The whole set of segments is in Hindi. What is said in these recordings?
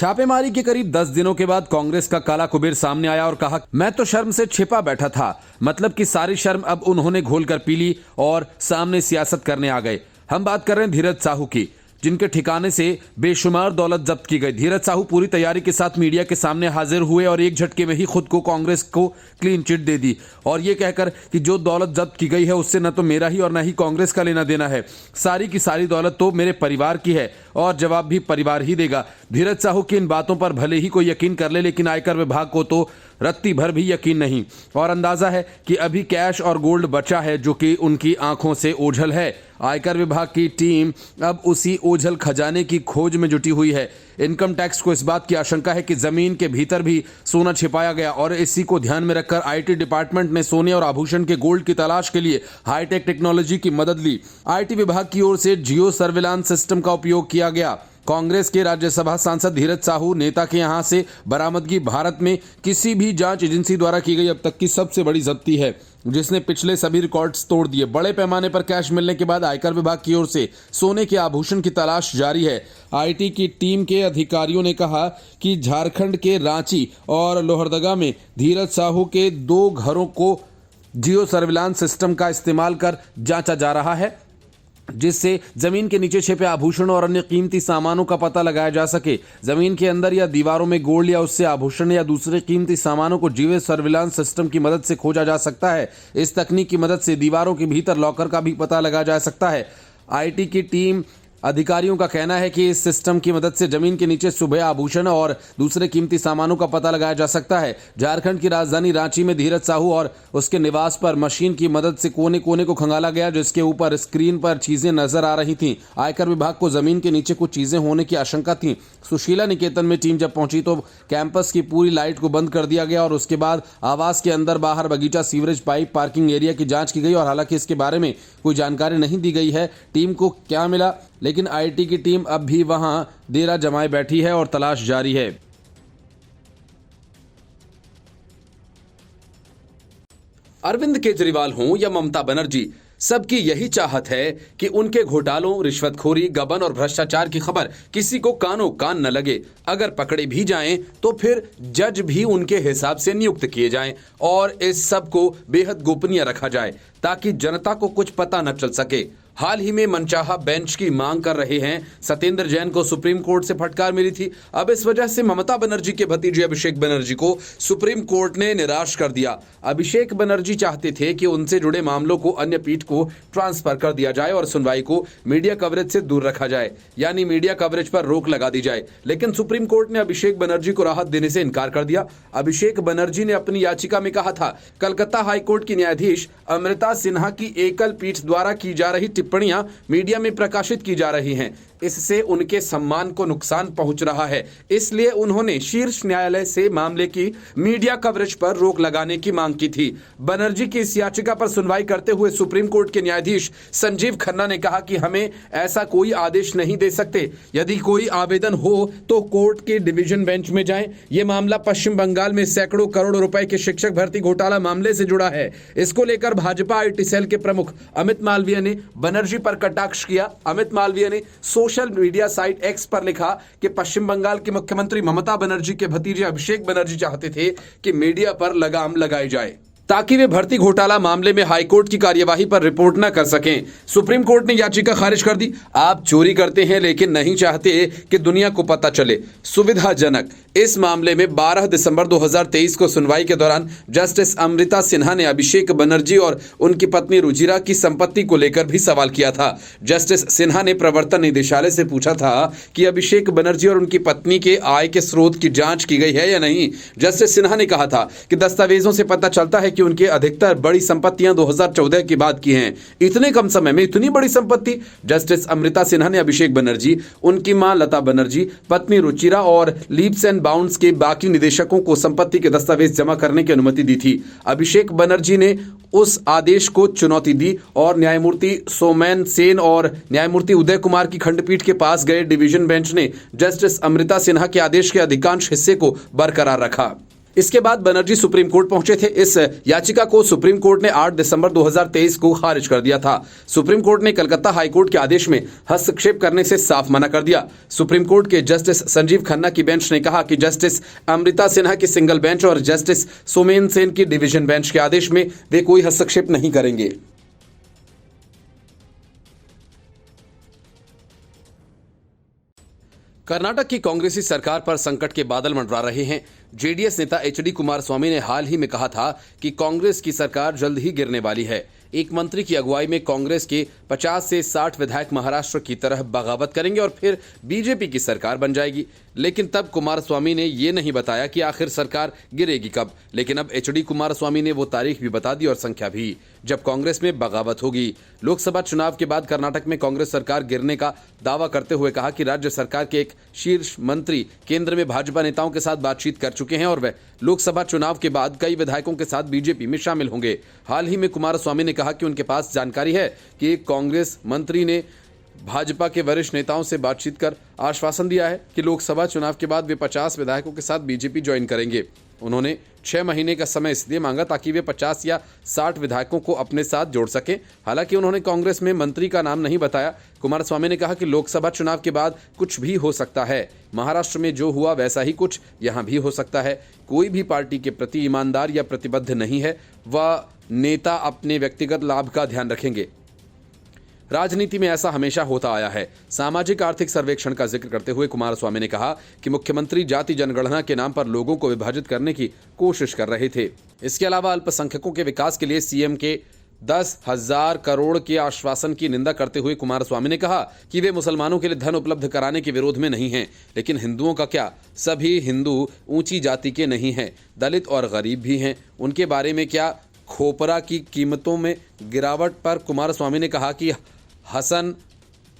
छापेमारी के करीब 10 दिनों के बाद कांग्रेस का काला कुबेर सामने आया और कहा, मैं तो शर्म से छिपा बैठा था। मतलब कि सारी शर्म अब उन्होंने घोल कर पी ली और सामने सियासत करने आ गए। हम बात कर रहे हैं धीरज साहू की, जिनके ठिकाने से बेशुमार दौलत जब्त की गई। धीरज साहू पूरी तैयारी के साथ मीडिया के सामने हाजिर हुए और एक झटके में ही खुद को कांग्रेस को क्लीन चिट दे दी और ये कहकर कि जो दौलत जब्त की गई है उससे न तो मेरा ही और न ही कांग्रेस का लेना देना है, सारी की सारी दौलत तो मेरे परिवार की है और जवाब भी परिवार ही देगा। धीरज साहू की इन बातों पर भले ही कोई यकीन कर ले, लेकिन आयकर विभाग को तो रत्ती भर भी यकीन नहीं और अंदाजा है कि अभी कैश और गोल्ड बचा है जो कि उनकी आंखों से ओझल है। आयकर विभाग की टीम अब उसी ओझल खजाने की खोज में जुटी हुई है। इनकम टैक्स को इस बात की आशंका है कि जमीन के भीतर भी सोना छिपाया गया और इसी को ध्यान में रखकर आईटी डिपार्टमेंट ने सोने और आभूषण के गोल्ड की तलाश के लिए हाईटेक टेक्नोलॉजी की मदद ली। आईटी विभाग की ओर से जियो सर्विलांस सिस्टम का उपयोग किया गया। कांग्रेस के राज्यसभा सांसद धीरज साहू नेता के यहां से बरामदगी भारत में किसी भी जांच एजेंसी द्वारा की गई अब तक की सबसे बड़ी जब्ती है, जिसने पिछले सभी रिकॉर्ड्स तोड़ दिए। बड़े पैमाने पर कैश मिलने के बाद आयकर विभाग की ओर से सोने के आभूषण की तलाश जारी है। आईटी की टीम के अधिकारियों ने कहा कि झारखंड के रांची और लोहरदगा में धीरज साहू के 2 घरों को जियो सर्विलांस सिस्टम का इस्तेमाल कर जांचा जा रहा है, जिससे जमीन के नीचे छिपे आभूषणों और अन्य कीमती सामानों का पता लगाया जा सके। जमीन के अंदर या दीवारों में गोल्ड या उससे आभूषण या दूसरे कीमती सामानों को जियो सर्विलांस सिस्टम की मदद से खोजा जा सकता है। इस तकनीक की मदद से दीवारों के भीतर लॉकर का भी पता लगाया जा सकता है। आईटी की टीम अधिकारियों का कहना है कि इस सिस्टम की मदद से जमीन के नीचे छुपे आभूषण और दूसरे कीमती सामानों का पता लगाया जा सकता है। झारखंड की राजधानी रांची में धीरज साहू और उसके निवास पर मशीन की मदद से कोने कोने को खंगाला गया, जिसके ऊपर स्क्रीन पर चीजें नजर आ रही थीं। आयकर विभाग को जमीन के नीचे कुछ चीजें होने की आशंका थी। सुशीला निकेतन में टीम जब पहुंची तो कैंपस की पूरी लाइट को बंद कर दिया गया और उसके बाद आवास के अंदर बाहर बगीचा, सीवरेज पाइप, पार्किंग एरिया की जांच की गई और हालांकि इसके बारे में कोई जानकारी नहीं दी गई है टीम को क्या मिला, लेकिन आईटी की टीम अब भी वहां डेरा जमाए बैठी है और तलाश जारी है। अरविंद केजरीवाल हों या ममता बनर्जी, सबकी यही चाहत है कि उनके घोटालों, रिश्वतखोरी, गबन और भ्रष्टाचार की खबर किसी को कानों कान न लगे। अगर पकड़े भी जाएं तो फिर जज भी उनके हिसाब से नियुक्त किए जाएं और इस सब को बेहद गोपनीय रखा जाए ताकि जनता को कुछ पता न चल सके। हाल ही में मनचाहा बेंच की मांग कर रहे हैं सत्येंद्र जैन को सुप्रीम कोर्ट से फटकार मिली थी। अब इस वजह से ममता बनर्जी के भतीजे अभिषेक बनर्जी को सुप्रीम कोर्ट ने निराश कर दिया। अभिषेक बनर्जी चाहते थे कि उनसे जुड़े मामलों को अन्य पीठ को ट्रांसफर कर दिया जाए और सुनवाई को मीडिया कवरेज से दूर रखा जाए, यानी मीडिया कवरेज पर रोक लगा दी जाए। लेकिन सुप्रीम कोर्ट ने अभिषेक बनर्जी को राहत देने से इनकार कर दिया। अभिषेक बनर्जी ने अपनी याचिका में कहा था, कलकत्ता हाईकोर्ट की न्यायाधीश अमृता सिन्हा की एकल पीठ द्वारा की जा रही टिप्पणियां मीडिया में प्रकाशित की जा रही हैं, इससे उनके सम्मान को नुकसान पहुंच रहा है। इसलिए उन्होंने शीर्ष न्यायालय से मामले की मीडिया कवरेज पर रोक लगाने की मांग की थी। बनर्जी की इस याचिका पर सुनवाई करते हुए सुप्रीम कोर्ट के न्यायाधीश संजीव खन्ना ने कहा कि हमें ऐसा कोई आदेश नहीं दे सकते। यदि कोई आवेदन हो तो कोर्ट के डिवीजन बेंच में जाएं। यह मामला पश्चिम बंगाल में सैकड़ों करोड़ रुपए के शिक्षक भर्ती घोटाला मामले से जुड़ा है। इसको लेकर भाजपा आईटी सेल के प्रमुख अमित मालवीय ने बनर्जी पर कटाक्ष किया। अमित मालवीय ने सोशल मीडिया साइट एक्स पर लिखा कि पश्चिम बंगाल की मुख्यमंत्री ममता बनर्जी के भतीजे अभिषेक बनर्जी चाहते थे कि मीडिया पर लगाम लगाई जाए ताकि वे भर्ती घोटाला मामले में हाईकोर्ट की कार्यवाही पर रिपोर्ट न कर सकें। सुप्रीम कोर्ट ने याचिका खारिज कर दी। आप चोरी करते हैं लेकिन नहीं चाहते कि दुनिया को पता चले, सुविधाजनक। इस मामले में 12 दिसंबर 2023 को सुनवाई के दौरान जस्टिस अमृता सिन्हा ने अभिषेक बनर्जी और उनकी पत्नी रुचिरा की संपत्ति को लेकर भी सवाल किया था। जस्टिस सिन्हा ने प्रवर्तन निदेशालय से पूछा था कि अभिषेक बनर्जी और उनकी पत्नी के आय के स्रोत की जांच की गई है या नहीं। जस्टिस सिन्हा ने कहा था कि दस्तावेजों से पता चलता है कि उनके अधिकतर बड़ी संपत्तियां 2014 के बाद की हैं। इतने कम समय में इतनी बड़ी संपत्ति। जस्टिस अमृता सिन्हा ने अभिषेक बनर्जी, उनकी मां लता बनर्जी, पत्नी रुचिरा और लीप्स एंड बाउंड्स के बाकी निदेशकों को संपत्ति के दस्तावेज जमा करने की अनुमति दी थी। अभिषेक बनर्जी ने उस आदेश को चुनौती दी और न्यायमूर्ति सोमेन सेन और न्यायमूर्ति उदय कुमार की खंडपीठ के पास गए डिवीजन बेंच ने जस्टिस अमृता सिन्हा के आदेश के अधिकांश हिस्से को बरकरार रखा। इसके बाद बनर्जी सुप्रीम कोर्ट पहुंचे थे। इस याचिका को सुप्रीम कोर्ट ने 8 दिसंबर 2023 को खारिज कर दिया था। सुप्रीम कोर्ट ने कलकत्ता हाई कोर्ट के आदेश में हस्तक्षेप करने से साफ मना कर दिया। सुप्रीम कोर्ट के जस्टिस संजीव खन्ना की बेंच ने कहा कि जस्टिस अमृता सिन्हा की सिंगल बेंच और जस्टिस सोमेन सेन की डिवीजन बेंच के आदेश में वे कोई हस्तक्षेप नहीं करेंगे। कर्नाटक की कांग्रेसी सरकार पर संकट के बादल मंडरा रहे हैं। जेडीएस नेता एचडी कुमारस्वामी ने हाल ही में कहा था कि कांग्रेस की सरकार जल्द ही गिरने वाली है। एक मंत्री की अगुवाई में कांग्रेस के 50 से 60 विधायक महाराष्ट्र की तरह बगावत करेंगे और फिर बीजेपी की सरकार बन जाएगी। लेकिन तब कुमारस्वामी ने ये नहीं बताया कि आखिर सरकार गिरेगी कब। लेकिन अब एचडी कुमारस्वामी ने वो तारीख भी बता दी और संख्या भी, जब कांग्रेस में बगावत होगी। लोकसभा चुनाव के बाद कर्नाटक में कांग्रेस सरकार गिरने का दावा करते हुए कहा कि राज्य सरकार के एक शीर्ष मंत्री केंद्र में भाजपा नेताओं के साथ बातचीत कर चुके हैं और वे लोकसभा चुनाव के बाद कई विधायकों के साथ बीजेपी में शामिल होंगे। हाल ही में कुमारस्वामी ने कहा कि उनके पास जानकारी है कि एक कांग्रेस मंत्री ने भाजपा के वरिष्ठ नेताओं से बातचीत कर आश्वासन दिया है कि लोकसभा चुनाव के बाद वे 50 विधायकों के साथ बीजेपी ज्वाइन करेंगे। उन्होंने 6 महीने का समय इसलिए मांगा ताकि वे 50 या 60 विधायकों को अपने साथ जोड़ सकें। हालांकि उन्होंने कांग्रेस में मंत्री का नाम नहीं बताया। कुमारस्वामी ने कहा कि लोकसभा चुनाव के बाद कुछ भी हो सकता है। महाराष्ट्र में जो हुआ वैसा ही कुछ यहां भी हो सकता है। कोई भी पार्टी के प्रति ईमानदार या प्रतिबद्ध नहीं है। वह नेता अपने व्यक्तिगत लाभ का ध्यान रखेंगे। राजनीति में ऐसा हमेशा होता आया है। सामाजिक आर्थिक सर्वेक्षण का जिक्र करते हुए कुमारस्वामी ने कहा कि मुख्यमंत्री जाति जनगणना के नाम पर लोगों को विभाजित करने की कोशिश कर रहे थे। इसके अलावा अल्पसंख्यकों के विकास के लिए सीएम के 10,000 करोड़ के आश्वासन की निंदा करते हुए कुमारस्वामी ने कहा कि वे मुसलमानों के लिए धन उपलब्ध कराने के विरोध में नहीं हैं, लेकिन हिंदुओं का क्या? सभी हिंदू ऊंची जाति के नहीं हैं, दलित और गरीब भी हैं। उनके बारे में क्या? खोपरा की कीमतों में गिरावट पर कुमारस्वामी ने कहा कि हसन,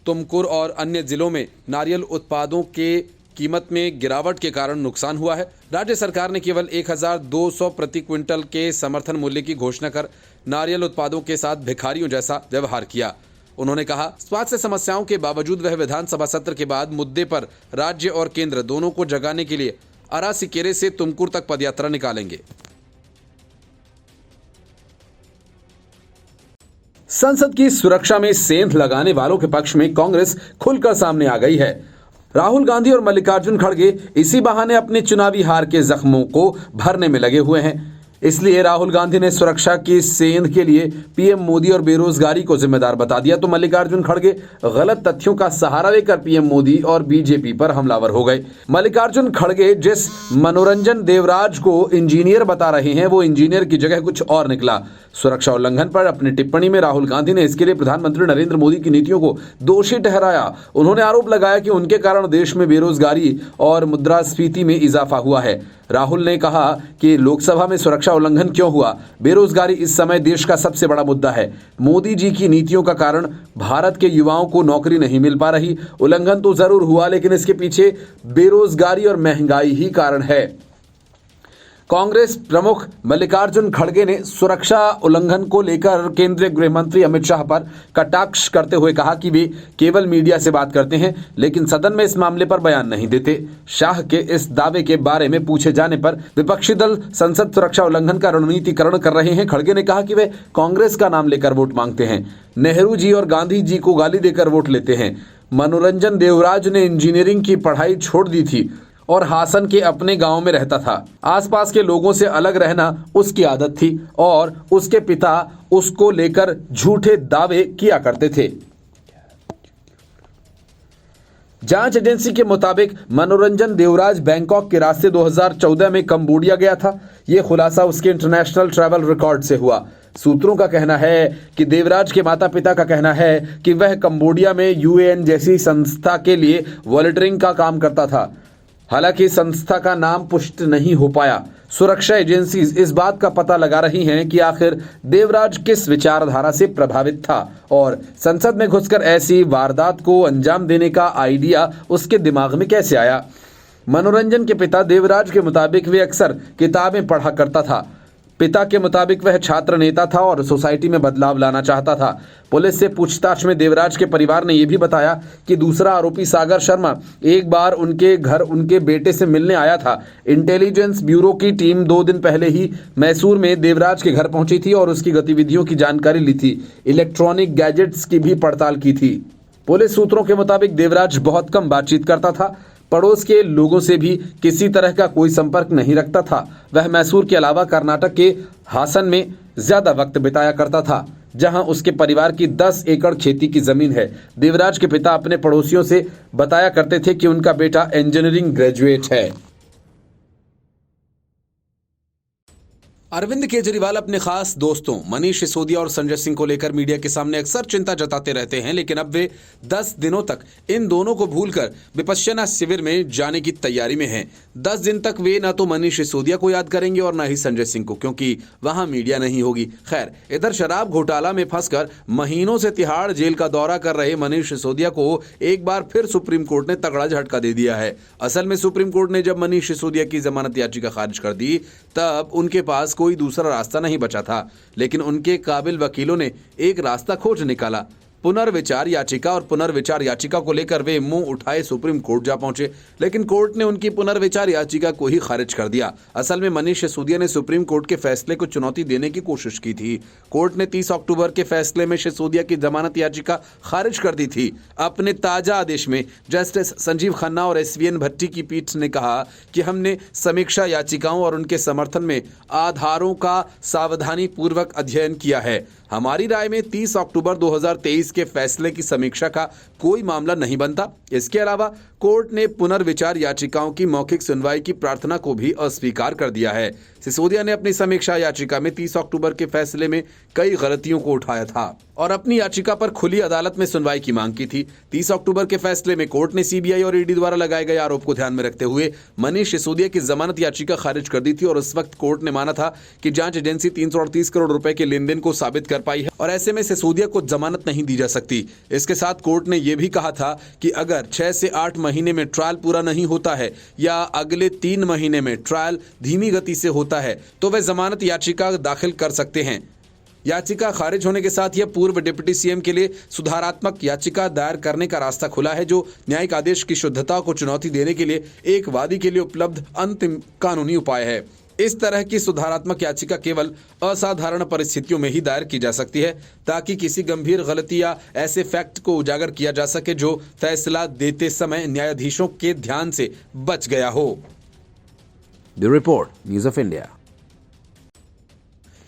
तुमकुर और अन्य जिलों में नारियल उत्पादों के कीमत में गिरावट के कारण नुकसान हुआ है। राज्य सरकार ने केवल 1,200 प्रति क्विंटल के समर्थन मूल्य की घोषणा कर नारियल उत्पादों के साथ भिखारियों जैसा व्यवहार किया। उन्होंने कहा स्वास्थ्य समस्याओं के बावजूद वह विधानसभा सत्र के बाद मुद्दे पर राज्य और केंद्र दोनों को जगाने के लिए अरासीकेरे से तुमकुर तक पदयात्रा निकालेंगे। संसद की सुरक्षा में सेंध लगाने वालों के पक्ष में कांग्रेस खुलकर सामने आ गई है। राहुल गांधी और मल्लिकार्जुन खड़गे इसी बहाने अपने चुनावी हार के जख्मों को भरने में लगे हुए हैं। इसलिए राहुल गांधी ने सुरक्षा की सेंध के लिए पीएम मोदी और बेरोजगारी को जिम्मेदार बता दिया, तो मल्लिकार्जुन खड़गे गलत तथ्यों का सहारा लेकर पीएम मोदी और बीजेपी पर हमलावर हो गए। मल्लिकार्जुन खड़गे जिस मनोरंजन देवराज को इंजीनियर बता रहे हैं, वो इंजीनियर की जगह कुछ और निकला। सुरक्षा उल्लंघन पर अपनी टिप्पणी में राहुल गांधी ने इसके लिए प्रधानमंत्री नरेंद्र मोदी की नीतियों को दोषी ठहराया। उन्होंने आरोप लगाया कि उनके कारण देश में बेरोजगारी और मुद्रास्फीति में इजाफा हुआ है। राहुल ने कहा कि लोकसभा में सुरक्षा उल्लंघन क्यों हुआ? बेरोजगारी इस समय देश का सबसे बड़ा मुद्दा है। मोदी जी की नीतियों का कारण भारत के युवाओं को नौकरी नहीं मिल पा रही। उल्लंघन तो जरूर हुआ, लेकिन इसके पीछे बेरोजगारी और महंगाई ही कारण है। कांग्रेस प्रमुख मल्लिकार्जुन खड़गे ने सुरक्षा उल्लंघन को लेकर केंद्रीय गृह मंत्री अमित शाह पर कटाक्ष करते हुए कहा कि वे केवल मीडिया से बात करते हैं, लेकिन सदन में इस मामले पर बयान नहीं देते। शाह के इस दावे के बारे में पूछे जाने पर विपक्षी दल संसद सुरक्षा उल्लंघन का रणनीतिकरण कर रहे हैं। खड़गे ने कहा कि वे कांग्रेस का नाम लेकर वोट मांगते हैं, नेहरू जी और गांधी जी को गाली देकर वोट लेते हैं। मनोरंजन देवराज ने इंजीनियरिंग की पढ़ाई छोड़ दी थी और हासन के अपने गांव में रहता था। आसपास के लोगों से अलग रहना उसकी आदत थी और उसके पिता उसको लेकर झूठे दावे किया करते थे। जांच एजेंसी के मुताबिक मनोरंजन देवराज बैंकॉक के रास्ते 2014 में कंबोडिया गया था। यह खुलासा उसके इंटरनेशनल ट्रैवल रिकॉर्ड से हुआ। सूत्रों का कहना है कि देवराज के माता पिता का कहना है कि वह कंबोडिया में यूएएन जैसी संस्था के लिए वॉलंटियरिंग का काम करता था। हालांकि संस्था का नाम पुष्ट नहीं हो पाया। सुरक्षा एजेंसी इस बात का पता लगा रही हैं कि आखिर देवराज किस विचारधारा से प्रभावित था और संसद में घुसकर ऐसी वारदात को अंजाम देने का आइडिया उसके दिमाग में कैसे आया। मनोरंजन के पिता देवराज के मुताबिक वे अक्सर किताबें पढ़ा करता था। पिता के मुताबिक वह छात्र नेता था और सोसाइटी में बदलाव लाना चाहता था। पुलिस से पूछताछ में देवराज के परिवार ने यह भी बताया कि दूसरा आरोपी सागर शर्मा एक बार उनके घर उनके बेटे से मिलने आया था। इंटेलिजेंस ब्यूरो की टीम 2 दिन पहले ही मैसूर में देवराज के घर पहुंची थी और उसकी गतिविधियों की जानकारी ली थी। इलेक्ट्रॉनिक गैजेट्स की भी पड़ताल की थी। पुलिस सूत्रों के मुताबिक देवराज बहुत कम बातचीत करता था, पड़ोस के लोगों से भी किसी तरह का कोई संपर्क नहीं रखता था। वह मैसूर के अलावा कर्नाटक के हासन में ज्यादा वक्त बिताया करता था, जहां उसके परिवार की 10 एकड़ खेती की जमीन है। देवराज के पिता अपने पड़ोसियों से बताया करते थे कि उनका बेटा इंजीनियरिंग ग्रेजुएट है। अरविंद केजरीवाल अपने खास दोस्तों मनीष सिसोदिया और संजय सिंह को लेकर मीडिया के सामने अक्सर चिंता जताते रहते हैं, लेकिन अब वे 10 दिनों तक इन दोनों को भूलकर विपश्यना शिविर में जाने की तैयारी में हैं। 10 दिन तक वे न तो मनीष सिसोदिया को याद करेंगे और न ही संजय सिंह को, क्योंकि वहां मीडिया नहीं होगी। खैर, इधर शराब घोटाला में फंसकर महीनों से तिहाड़ जेल का दौरा कर रहे मनीष सिसोदिया को एक बार फिर सुप्रीम कोर्ट ने तगड़ा झटका दे दिया है। असल में सुप्रीम कोर्ट ने जब मनीष सिसोदिया की जमानत याचिका खारिज कर दी, तब उनके पास कोई दूसरा रास्ता नहीं बचा था, लेकिन उनके काबिल वकीलों ने एक रास्ता खोज निकाला। पुनर्विचार याचिका और पुनर्विचार याचिका को लेकर वे मुंह उठाए सुप्रीम कोर्ट जा पहुंचे, लेकिन कोर्ट ने उनकी पुनर्विचार याचिका को ही खारिज कर दिया। असल में मनीष सिसोदिया ने सुप्रीम कोर्ट के फैसले को चुनौती देने की कोशिश की थी। कोर्ट ने 30 अक्टूबर के फैसले में सिसोदिया की जमानत याचिका खारिज कर दी थी। अपने ताजा आदेश में जस्टिस संजीव खन्ना और SVN भट्टी की पीठ ने कहा कि हमने समीक्षा याचिकाओं और उनके समर्थन में आधारों का सावधानी पूर्वक अध्ययन किया है। हमारी राय में 30 अक्टूबर 2023 के फैसले की समीक्षा का कोई मामला नहीं बनता। इसके अलावा कोर्ट ने पुनर्विचार याचिकाओं की मौखिक सुनवाई की प्रार्थना को भी अस्वीकार कर दिया है। सिसोदिया ने अपनी समीक्षा याचिका में 30 अक्टूबर के फैसले में कई गलतियों को उठाया था और अपनी याचिका पर खुली अदालत में सुनवाई की मांग की थी। 30 अक्टूबर के फैसले में कोर्ट ने CBI और ED द्वारा लगाए गए आरोप को ध्यान में रखते हुए मनीष सिसोदिया की जमानत याचिका खारिज कर दी थी और उस वक्त कोर्ट ने माना था कि जांच एजेंसी 338 करोड़ रुपए के लेन देन को साबित कर पाई है और ऐसे में सिसोदिया को जमानत नहीं दी जा सकती। इसके साथ कोर्ट ने यह भी कहा था कि अगर 6 से 8 महीने में ट्रायल पूरा नहीं होता है या अगले 3 महीने में ट्रायल धीमी गति से होता है तो वे जमानत याचिका दाखिल कर सकते हैं। याचिका खारिज होने के साथ यह पूर्व डिप्टी CM के लिए सुधारात्मक याचिका दायर करने का रास्ता खुला है, जो न्यायिक आदेश की शुद्धता को चुनौती देने के लिए एक वादी के लिए उपलब्ध अंतिम कानूनी उपाय है। इस तरह की सुधारात्मक याचिका केवल असाधारण परिस्थितियों में ही दायर की जा सकती है, ताकि किसी गंभीर गलती या ऐसे फैक्ट को उजागर किया जा सके जो फैसला देते समय न्यायाधीशों के ध्यान से बच गया हो। Bureau report, news of India.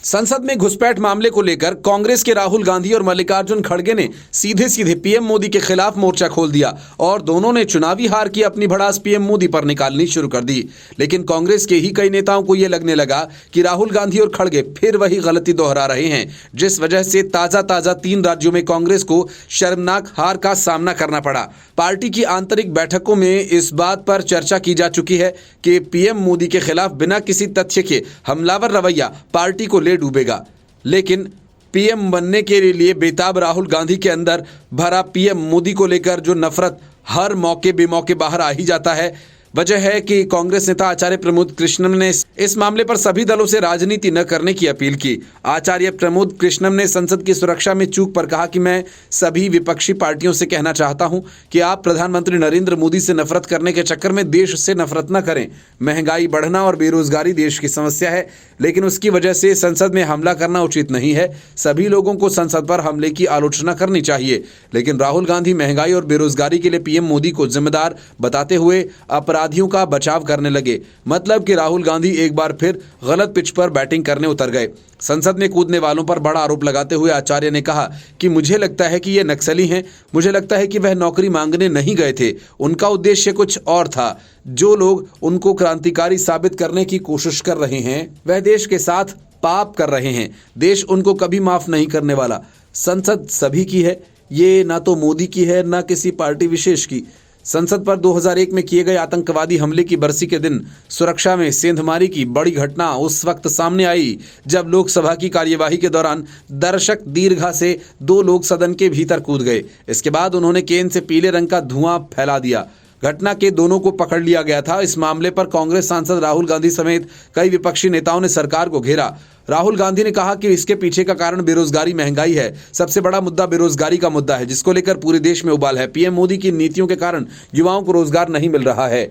संसद में घुसपैठ मामले को लेकर कांग्रेस के राहुल गांधी और मल्लिकार्जुन खड़गे ने सीधे सीधे PM मोदी के खिलाफ मोर्चा खोल दिया और दोनों ने चुनावी हार की अपनी भड़ास PM मोदी पर निकालनी शुरू कर दी। लेकिन कांग्रेस के ही कई नेताओं को यह लगने लगा कि राहुल गांधी और खड़गे फिर वही गलती दोहरा रहे हैं, जिस वजह से ताजा 3 राज्यों में कांग्रेस को शर्मनाक हार का सामना करना पड़ा। पार्टी की आंतरिक बैठकों में इस बात पर चर्चा की जा चुकी है कि PM मोदी के खिलाफ बिना किसी तथ्य के हमलावर रवैया पार्टी को डूबेगा, लेकिन PM बनने के लिए बेताब राहुल गांधी के अंदर भरा PM मोदी को लेकर जो नफरत हर मौके बेमौके बाहर आ ही जाता है। वजह है कि कांग्रेस नेता आचार्य प्रमोद कृष्णम ने इस मामले पर सभी दलों से राजनीति न करने की अपील की। आचार्य प्रमोद कृष्णम ने संसद की सुरक्षा में चूक पर कहा कि मैं सभी विपक्षी पार्टियों से कहना चाहता हूं कि आप प्रधानमंत्री नरेंद्र मोदी से नफरत करने के चक्कर में देश से नफरत न करें। महंगाई बढ़ना और बेरोजगारी देश की समस्या है, लेकिन उसकी वजह से संसद में हमला करना उचित नहीं है। सभी लोगों को संसद पर हमले की आलोचना करनी चाहिए, लेकिन राहुल गांधी महंगाई और बेरोजगारी के लिए PM मोदी को जिम्मेदार बताते हुए अपराधियों का बचाव करने लगे। मतलब कि राहुल गांधी एक बार फिर गलत पिच पर बैटिंग करने उतर गए। संसद में कूदने वालों पर बड़ा आरोप लगाते हुए आचार्य ने कहा कि मुझे लगता है कि ये नक्सली हैं। मुझे लगता है कि वह नौकरी मांगने नहीं गए थे, उनका उद्देश्य कुछ और था। जो लोग उनको क्रांतिकारी साबित करने की कोशिश कर रहे हैं वह देश के साथ पाप कर रहे हैं। देश उनको कभी माफ नहीं करने वाला। संसद सभी की है, ये ना तो मोदी की है ना किसी पार्टी विशेष की। संसद पर 2001 में किए गए आतंकवादी हमले की बरसी के दिन सुरक्षा में सेंधमारी की बड़ी घटना उस वक्त सामने आई जब लोकसभा की कार्यवाही के दौरान दर्शक दीर्घा से 2 लोग सदन के भीतर कूद गए। इसके बाद उन्होंने केन से पीले रंग का धुआं फैला दिया। घटना के दोनों को पकड़ लिया गया था। इस मामले पर कांग्रेस सांसद राहुल गांधी समेत कई विपक्षी नेताओं ने सरकार को घेरा। राहुल गांधी ने कहा कि इसके पीछे का कारण बेरोजगारी, महंगाई है। सबसे बड़ा मुद्दा बेरोजगारी का मुद्दा है, जिसको लेकर पूरे देश में उबाल है। पीएम मोदी की नीतियों के कारण युवाओं को रोजगार नहीं मिल रहा है।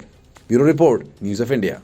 Bureau report, news of India.